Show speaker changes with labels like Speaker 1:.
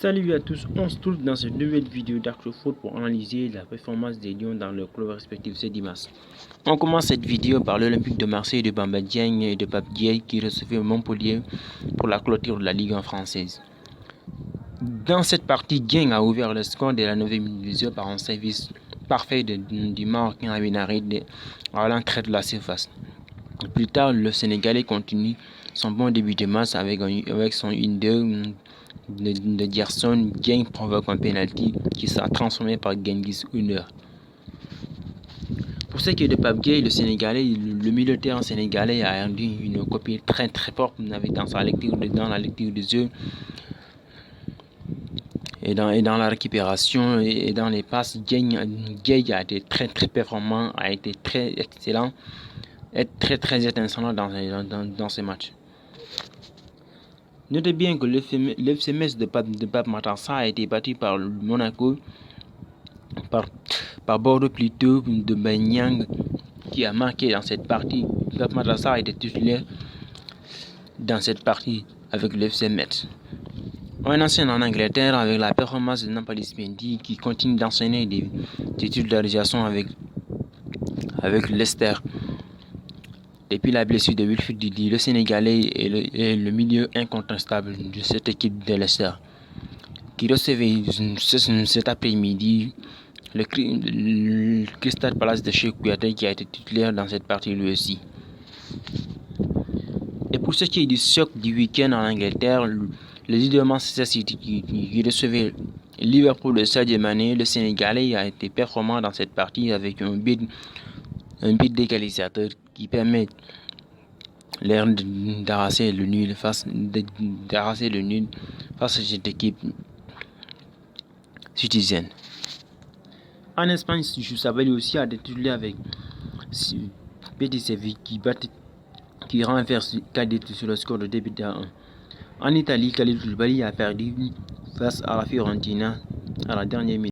Speaker 1: Salut à tous, on se trouve dans cette nouvelle vidéo d'ActuFoot pour analyser la performance des Lions dans leur club respectif ce dimanche. On commence cette vidéo par l'Olympique de Marseille de Bamba Dieng et de Pape Gueye qui recevaient Montpellier pour la clôture de la Ligue 1 française. Dans cette partie, Dieng a ouvert le score de la 9e minute par un service parfait du Marocain Aminarid à l'entrée de la surface. Plus tard, le Sénégalais continue son bon début de match avec son 1-2 de Gerson. Dieng provoque un penalty qui sera transformé par Genghis Under. Pour ce qui est de Pape Gueye, le Sénégalais, le milieu de terrain sénégalais a rendu une copie très forte dans la lecture du jeu et dans la récupération et dans les passes. Gueye a été très performant, a été très excellent et très étincelant dans ces matchs. Notez bien que le FCMS de Pape Matar Sarr a été battu par Monaco, par Bordeaux plutôt, de Banyang qui a marqué dans cette partie. Pape Matar Sarr était titulaire dans cette partie avec le FCMS. On enseigne en Angleterre avec la performance de Nampalys Mendy qui continue d'enseigner des titularisations avec Leicester. Depuis la blessure de Wilfried Ndidi, le Sénégalais est le milieu incontestable de cette équipe de Leicester, qui recevait cet après-midi le Crystal Palace de Cheikhou Kouyaté, qui a été titulaire dans cette partie lui aussi. Et pour ce qui est du choc du week-end en Angleterre, le leader Manchester City qui recevait Liverpool de Sadio Mané, le Sénégalais a été performant dans cette partie avec un but d'égalisateur qui permet l'air d'arracher le nul face à cette équipe citoyenne. En Espagne, Sabaly aussi a été titulaire avec Betis Séville qui renverse Cadiz sur le score de 2-1. En Italie, Kalidou Koulibaly a perdu face à la Fiorentina à la dernière minute.